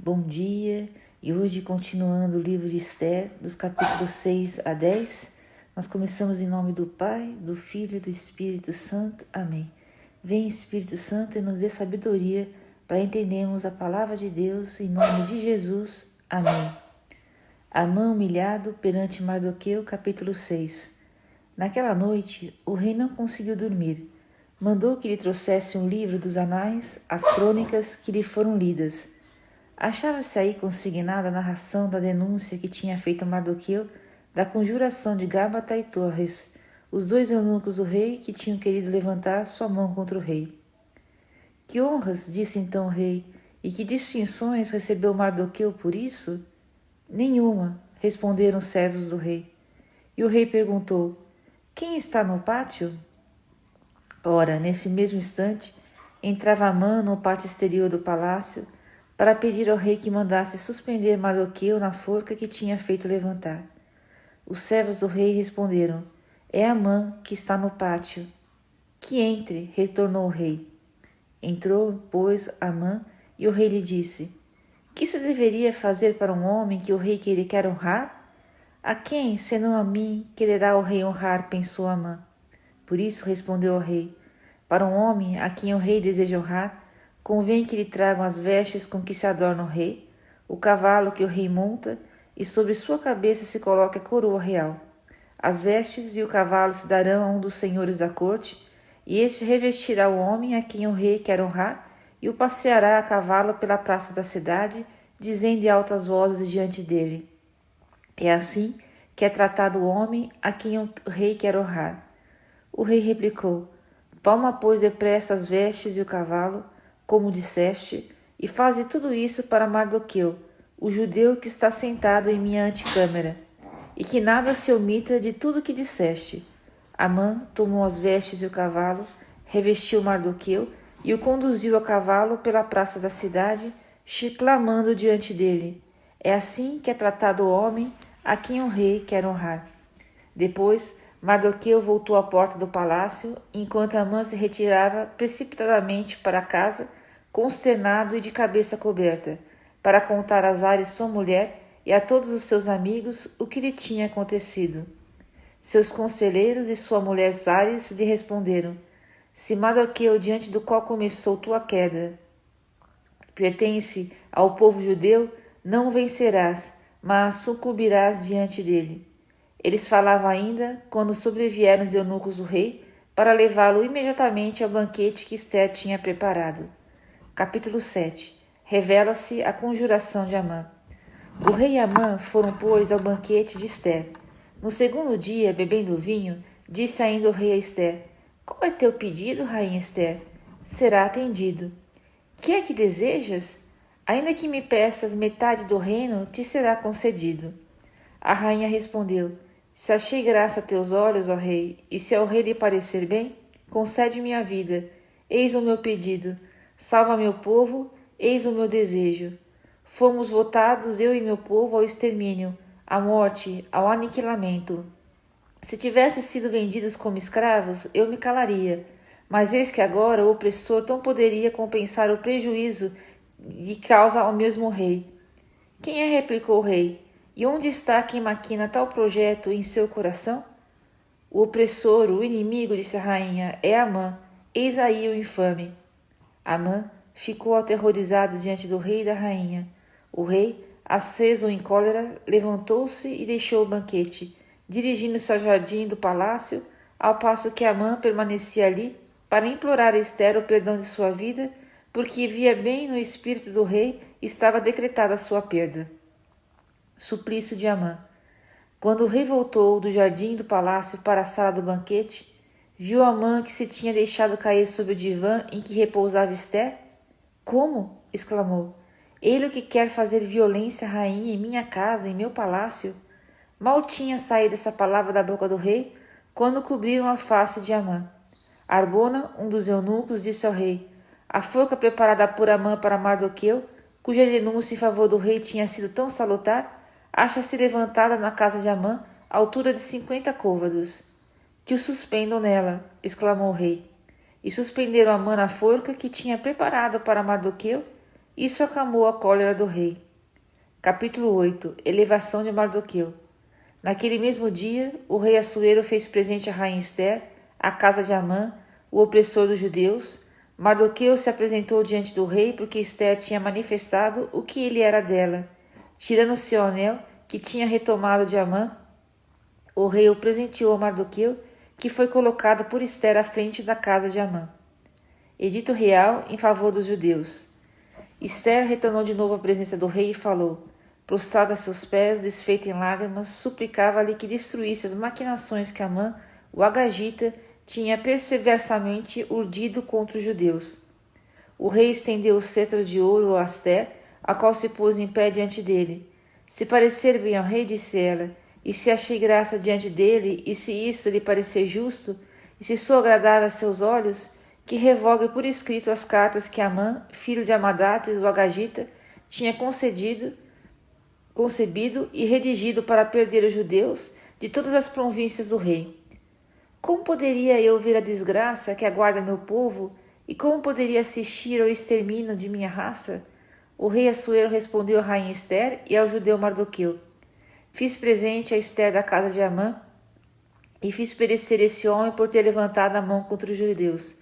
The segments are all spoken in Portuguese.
Bom dia, e hoje continuando o livro de Esther, dos capítulos 6 a 10, nós começamos em nome do Pai, do Filho e do Espírito Santo. Amém. Vem Espírito Santo e nos dê sabedoria para entendermos a palavra de Deus, em nome de Jesus. Amém. Amã humilhado perante Mardoqueu, capítulo 6. Naquela noite, o rei não conseguiu dormir. Mandou que lhe trouxesse um livro dos anais, as crônicas que lhe foram lidas. Achava-se aí consignada a narração da denúncia que tinha feito Mardoqueu da conjuração de Gábata e Torres, os dois eunucos do rei que tinham querido levantar sua mão contra o rei. Que honras, disse então o rei, e que distinções recebeu Mardoqueu por isso? Nenhuma, responderam os servos do rei. E o rei perguntou, quem está no pátio? Ora, nesse mesmo instante, entrava Amã no pátio exterior do palácio, para pedir ao rei que mandasse suspender Mardoqueu na forca que tinha feito levantar. Os servos do rei responderam, é Amã que está no pátio. Que entre, retornou o rei. Entrou, pois, Amã, e o rei lhe disse, que se deveria fazer para um homem que o rei quer honrar? A quem, senão a mim, quererá o rei honrar, pensou Amã. Por isso respondeu o rei, para um homem a quem o rei deseja honrar, convém que lhe tragam as vestes com que se adorna o rei, o cavalo que o rei monta, e sobre sua cabeça se coloque a coroa real. As vestes e o cavalo se darão a um dos senhores da corte, e este revestirá o homem a quem o rei quer honrar, e o passeará a cavalo pela praça da cidade, dizendo em altas vozes diante dele. É assim que é tratado o homem a quem o rei quer honrar. O rei replicou, toma, pois, depressa as vestes e o cavalo, como disseste, e faze tudo isso para Mardoqueu, o judeu que está sentado em minha antecâmara, e que nada se omita de tudo que disseste. Amã tomou as vestes e o cavalo, revestiu Mardoqueu e o conduziu a cavalo pela praça da cidade, clamando diante dele. É assim que é tratado o homem a quem o rei quer honrar. Depois, Mardoqueu voltou à porta do palácio, enquanto Amã se retirava precipitadamente para casa, consternado e de cabeça coberta, para contar a Zares sua mulher e a todos os seus amigos o que lhe tinha acontecido. Seus conselheiros e sua mulher Zares lhe responderam, se Mardoqueu, diante do qual começou tua queda, pertence ao povo judeu, não o vencerás, mas sucumbirás diante dele. Eles falavam ainda quando sobrevieram os eunucos do rei para levá-lo imediatamente ao banquete que Esther tinha preparado. Capítulo 7. Revela-se a conjuração de Amã. O rei e Amã foram, pois, ao banquete de Esther. No segundo dia, bebendo vinho, disse ainda o rei a Esther, qual é teu pedido, rainha Esther? Será atendido. Que é que desejas? Ainda que me peças metade do reino, te será concedido. A rainha respondeu, se achei graça a teus olhos, ó rei, e se ao rei lhe parecer bem, concede-me a vida. Eis o meu pedido. Salva meu povo, eis o meu desejo. Fomos votados, eu e meu povo, ao extermínio, à morte, ao aniquilamento. Se tivesse sido vendidos como escravos, eu me calaria. Mas eis que agora o opressor não poderia compensar o prejuízo de causa ao mesmo rei. Quem é? Replicou o rei. E onde está quem maquina tal projeto em seu coração? O opressor, o inimigo, disse a rainha, é Amã. Eis aí o infame. Amã ficou aterrorizado diante do rei e da rainha. O rei, aceso em cólera, levantou-se e deixou o banquete, dirigindo-se ao jardim do palácio, ao passo que Amã permanecia ali para implorar a Esther o perdão de sua vida, porque via bem no espírito do rei estava decretada a sua perda. Suplício de Amã. Quando o rei voltou do jardim do palácio para a sala do banquete, viu Amã que se tinha deixado cair sobre o divã em que repousava Esther. Como? Exclamou. Ele o que quer fazer violência à rainha em minha casa, em meu palácio? Mal tinha saído essa palavra da boca do rei, quando cobriram a face de Amã. Arbona, um dos eunucos, disse ao rei, a forca preparada por Amã para Mardoqueu, cuja denúncia em favor do rei tinha sido tão salutar, acha-se levantada na casa de Amã, à altura de 50 côvados. Que o suspendam nela, exclamou o rei. E suspenderam Amã na forca que tinha preparado para Mardoqueu, Isso acalmou a cólera do rei. Capítulo 8. Elevação de Mardoqueu. Naquele mesmo dia, o rei Assuero fez presente a rainha Ester, à casa de Amã, o opressor dos judeus. Mardoqueu se apresentou diante do rei porque Ester tinha manifestado o que ele era dela. Tirando seu anel, que tinha retomado de Amã, o rei o presenteou a Mardoqueu, que foi colocado por Ester à frente da casa de Amã. Edito real em favor dos judeus. Ester retornou de novo à presença do rei e falou. Prostrada a seus pés, desfeita em lágrimas, suplicava-lhe que destruísse as maquinações que Amã, o Agagita, tinha perseverantemente urdido contra os judeus. O rei estendeu o cetro de ouro a Ester, a qual se pôs em pé diante dele. Se parecer bem ao rei, disse ela, e se achei graça diante dele, e se isso lhe parecer justo, e se sou agradável a seus olhos, que revogue por escrito as cartas que Amã, filho de Amadates, o Agagita, tinha concebido e redigido para perder os judeus de todas as províncias do rei. Como poderia eu ver a desgraça que aguarda meu povo, e como poderia assistir ao extermínio de minha raça? O rei Assuero respondeu à rainha Ester e ao judeu Mardoqueu. Fiz presente a Ester da casa de Amã, e fiz perecer esse homem por ter levantado a mão contra os judeus.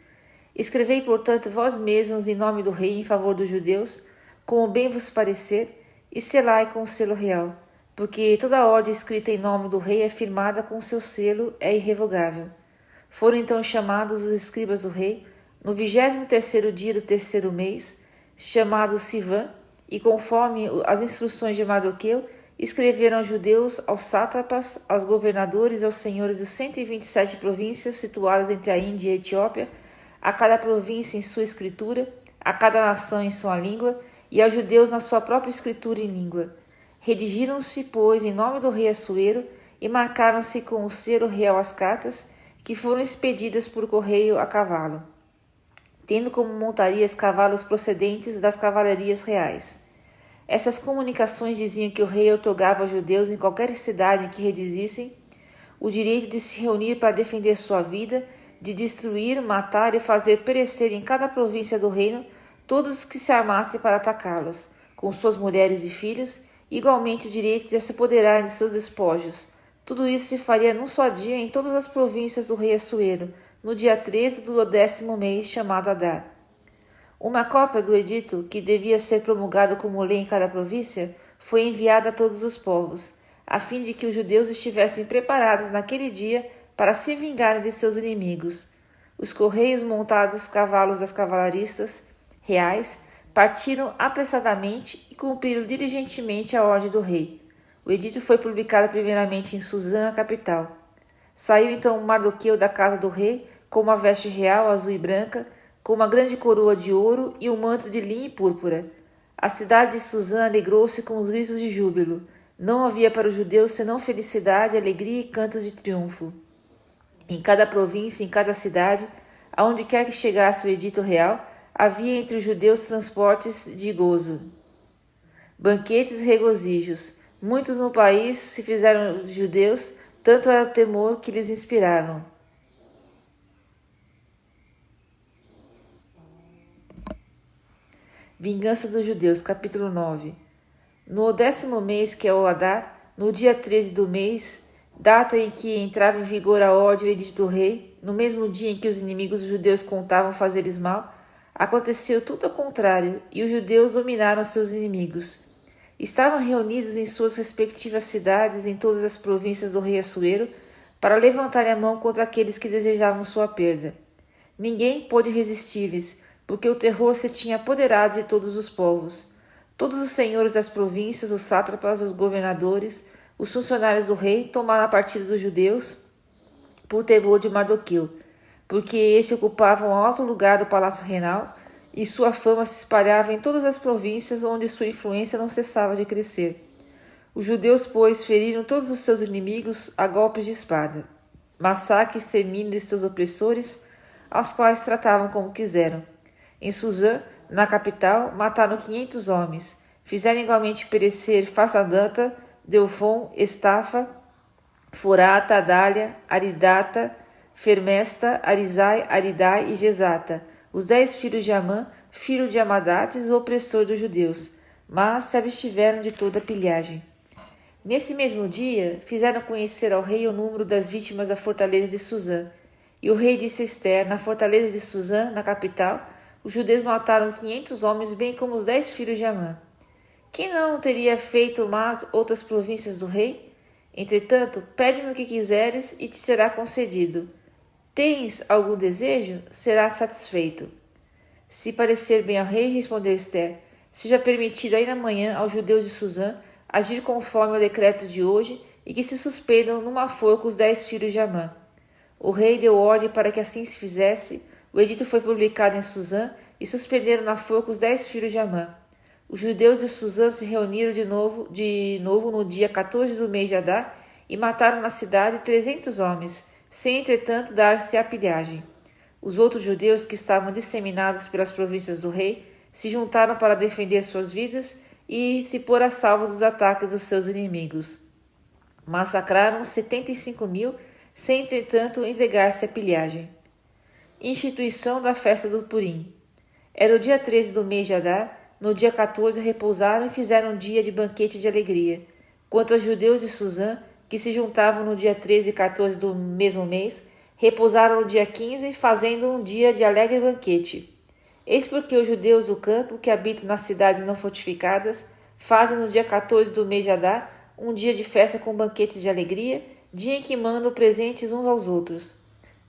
Escrevei, portanto, vós mesmos em nome do rei em favor dos judeus, como bem vos parecer, e selai com o selo real, porque toda ordem escrita em nome do rei é firmada com seu selo, é irrevogável. Foram então chamados os escribas do rei, no 23º dia do 3º mês, chamado Sivan, e conforme as instruções de Mardoqueu, escreveram aos judeus, aos sátrapas, aos governadores e aos senhores dos 127 províncias situadas entre a Índia e a Etiópia, a cada província em sua escritura, a cada nação em sua língua, e aos judeus na sua própria escritura e língua. Redigiram-se, pois, em nome do rei Assuero, e marcaram-se com o selo real as cartas, que foram expedidas por correio a cavalo, tendo como montarias cavalos procedentes das cavalarias reais. Essas comunicações diziam que o rei otorgava aos judeus em qualquer cidade em que residissem o direito de se reunir para defender sua vida, de destruir, matar e fazer perecer em cada província do reino todos os que se armassem para atacá-los, com suas mulheres e filhos, igualmente o direito de se apoderarem de seus despojos. Tudo isso se faria num só dia em todas as províncias do rei Assuero, no dia 13 do 10º mês, chamado Adar. Uma cópia do edito, que devia ser promulgado como lei em cada província, foi enviada a todos os povos, a fim de que os judeus estivessem preparados naquele dia para se vingarem de seus inimigos. Os correios montados cavalos das cavalariças reais partiram apressadamente e cumpriram diligentemente a ordem do rei. O edito foi publicado primeiramente em Suzã, a capital. Saiu então Mardoqueu da casa do rei com uma veste real azul e branca, com uma grande coroa de ouro e um manto de linho e púrpura. A cidade de Suzã alegrou-se com os gritos de júbilo. Não havia para os judeus senão felicidade, alegria e cantos de triunfo. Em cada província, em cada cidade, aonde quer que chegasse o edito real, havia entre os judeus transportes de gozo, banquetes e regozijos. Muitos no país se fizeram judeus, tanto era o temor que lhes inspiravam. Vingança dos judeus, capítulo 9. No 10º mês, que é o Adar, no dia 13 do mês, data em que entrava em vigor a ordem e o edito do rei, no mesmo dia em que os inimigos dos judeus contavam fazer-lhes mal, aconteceu tudo ao contrário, e os judeus dominaram seus inimigos. Estavam reunidos em suas respectivas cidades em todas as províncias do rei Assuero para levantarem a mão contra aqueles que desejavam sua perda. Ninguém pôde resistir-lhes, porque o terror se tinha apoderado de todos os povos. Todos os senhores das províncias, os sátrapas, os governadores, os funcionários do rei tomaram a partida dos judeus por temor de Mardoqueu, porque este ocupava um alto lugar do palácio real e sua fama se espalhava em todas as províncias onde sua influência não cessava de crescer. Os judeus, pois, feriram todos os seus inimigos a golpes de espada, massacre e extermínio de seus opressores, aos quais tratavam como quiseram. Em Suzã, na capital, mataram 500 homens. Fizeram igualmente perecer Façadanta, Delfon, Estafa, Forata, Adália, Aridata, Fermesta, Arizai, Aridai e Gesata. Os 10 filhos de Amã, filho de Amadates, o opressor dos judeus, mas se abstiveram de toda a pilhagem. Nesse mesmo dia, fizeram conhecer ao rei o número das vítimas da fortaleza de Suzã. E o rei disse a Ester: na fortaleza de Suzã, na capital, os judeus mataram 500 homens, bem como os 10 filhos de Amã. Quem não teria feito mais outras províncias do rei? Entretanto, pede-me o que quiseres e te será concedido. Tens algum desejo? Serás satisfeito. Se parecer bem ao rei, respondeu Ester, seja permitido ainda amanhã aos judeus de Suzã agir conforme o decreto de hoje e que se suspendam numa forca os 10 filhos de Amã. O rei deu ordem para que assim se fizesse. O edito foi publicado em Suzã e suspenderam na forca os 10 filhos de Amã. Os judeus de Suzã se reuniram de novo no dia 14 do mês de Adar e mataram na cidade 300 homens, sem entretanto dar-se a pilhagem. Os outros judeus que estavam disseminados pelas províncias do rei se juntaram para defender suas vidas e se pôr a salvo dos ataques dos seus inimigos. Massacraram 75.000, sem entretanto entregar-se à pilhagem. Instituição da festa do Purim. Era o dia 13 do mês de Adar. No dia 14 repousaram e fizeram um dia de banquete de alegria. Quanto aos judeus de Suzã, que se juntavam no dia 13 e 14 do mesmo mês, repousaram no dia 15, fazendo um dia de alegre banquete. Eis porque os judeus do campo, que habitam nas cidades não fortificadas, fazem no dia 14 do mês de Adar um dia de festa com banquetes de alegria, dia em que mandam presentes uns aos outros.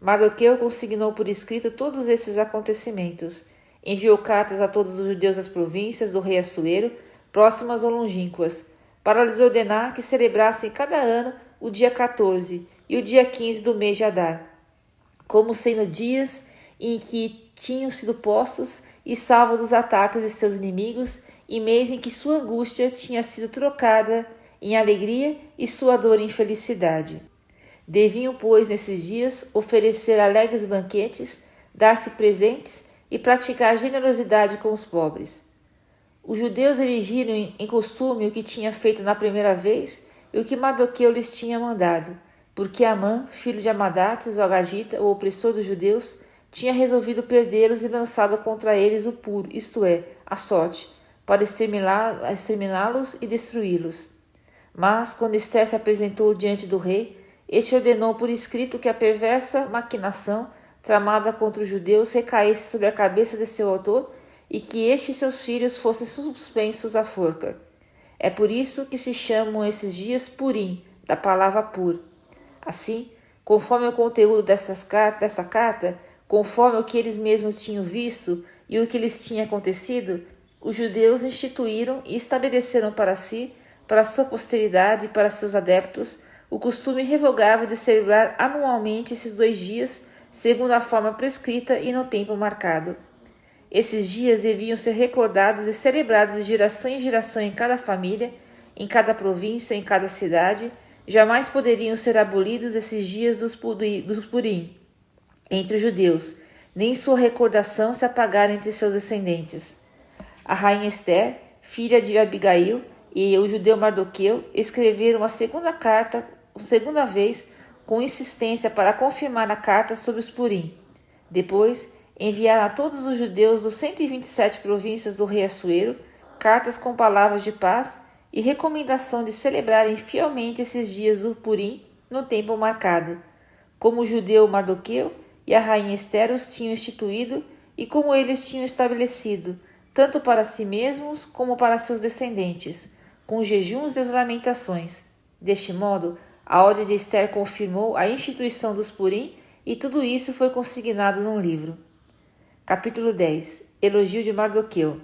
Mardoqueu consignou por escrito todos esses acontecimentos. Enviou cartas a todos os judeus das províncias do rei Assuero, próximas ou longínquas, para lhes ordenar que celebrassem cada ano o dia 14 e o dia 15 do mês de Adar, como sendo dias em que tinham sido postos e salvos dos ataques de seus inimigos, e mês em que sua angústia tinha sido trocada em alegria e sua dor em felicidade. Deviam, pois, nesses dias, oferecer alegres banquetes, dar-se presentes e praticar generosidade com os pobres. Os judeus erigiram em costume o que tinha feito na primeira vez e o que Mardoqueu lhes tinha mandado, porque Amã, filho de Amadates, o Agagita, o opressor dos judeus, tinha resolvido perdê-los e lançado contra eles o puro, isto é, a sorte, para exterminá-los e destruí-los. Mas, quando Ester se apresentou diante do rei, este ordenou por escrito que a perversa maquinação tramada contra os judeus recaísse sobre a cabeça de seu autor e que este e seus filhos fossem suspensos à forca. É por isso que se chamam esses dias Purim, da palavra pur. Assim, conforme o conteúdo dessa carta, conforme o que eles mesmos tinham visto e o que lhes tinha acontecido, os judeus instituíram e estabeleceram para si, para sua posteridade e para seus adeptos, o costume irrevogável de celebrar anualmente esses 2 dias, segundo a forma prescrita e no tempo marcado. Esses dias deviam ser recordados e celebrados de geração em geração em cada família, em cada província, em cada cidade. Jamais poderiam ser abolidos esses dias dos Purim entre os judeus, nem sua recordação se apagar entre seus descendentes. A rainha Ester, filha de Abigail, e o judeu Mardoqueu escreveram a segunda vez, com insistência para confirmar a carta sobre os Purim. Depois, enviaram a todos os judeus dos 127 províncias do rei Assuero cartas com palavras de paz e recomendação de celebrarem fielmente esses dias do Purim no tempo marcado, como o judeu Mardoqueu e a rainha Ester os tinham instituído e como eles tinham estabelecido, tanto para si mesmos como para seus descendentes, com os jejuns e as lamentações. Deste modo, a ordem de Ester confirmou a instituição dos Purim e tudo isso foi consignado num livro. Capítulo 10. Elogio de Mardoqueu.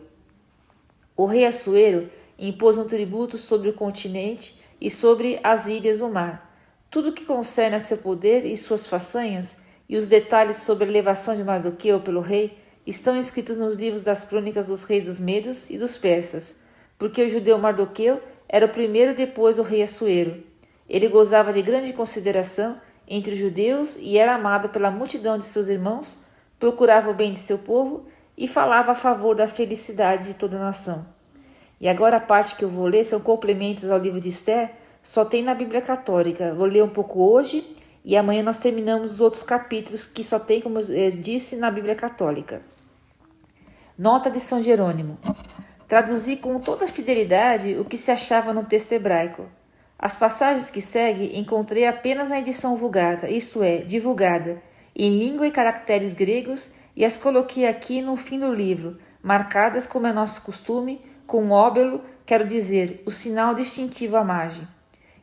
O rei Assuero impôs um tributo sobre o continente e sobre as ilhas do mar. Tudo o que concerne a seu poder e suas façanhas e os detalhes sobre a elevação de Mardoqueu pelo rei estão escritos nos livros das crônicas dos reis dos Medos e dos Persas, porque o judeu Mardoqueu era o primeiro depois do rei Assuero. Ele gozava de grande consideração entre os judeus e era amado pela multidão de seus irmãos, procurava o bem de seu povo e falava a favor da felicidade de toda a nação. E agora a parte que eu vou ler são complementos ao livro de Ester, só tem na Bíblia Católica. Vou ler um pouco hoje e amanhã nós terminamos os outros capítulos que só tem, como eu disse, na Bíblia Católica. Nota de São Jerônimo. Traduzi com toda fidelidade o que se achava no texto hebraico. As passagens que seguem encontrei apenas na edição vulgata, isto é, divulgada, em língua e caracteres gregos, e as coloquei aqui no fim do livro, marcadas, como é nosso costume, com um óbelo, quero dizer, o sinal distintivo à margem.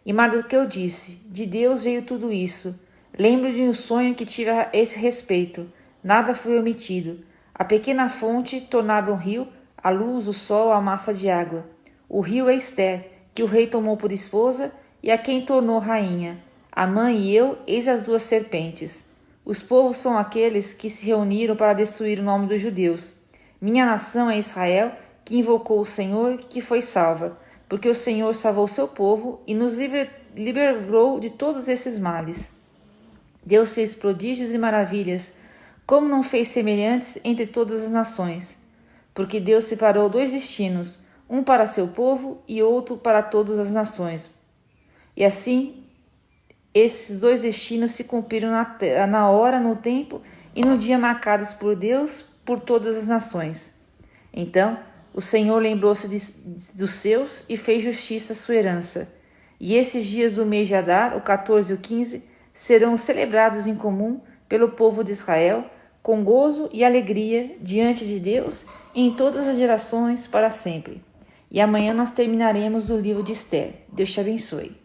E mais do que eu disse, de Deus veio tudo isso. Lembro de um sonho que tive a esse respeito. Nada foi omitido. A pequena fonte, tornada um rio, a luz, o sol, a massa de água. O rio é Ester, que o rei tomou por esposa e a quem tornou rainha. A mãe e eu, eis as duas serpentes. Os povos são aqueles que se reuniram para destruir o nome dos judeus. Minha nação é Israel, que invocou o Senhor, que foi salva, porque o Senhor salvou seu povo e nos liberou de todos esses males. Deus fez prodígios e maravilhas, como não fez semelhantes entre todas as nações, porque Deus preparou dois destinos, um para seu povo e outro para todas as nações. E assim, esses dois destinos se cumpriram na hora, no tempo e no dia marcados por Deus por todas as nações. Então, o Senhor lembrou-se dos seus e fez justiça à sua herança. E esses dias do mês de Adar, o 14 e o 15, serão celebrados em comum pelo povo de Israel, com gozo e alegria diante de Deus em todas as gerações para sempre. E amanhã nós terminaremos o livro de Ester. Deus te abençoe.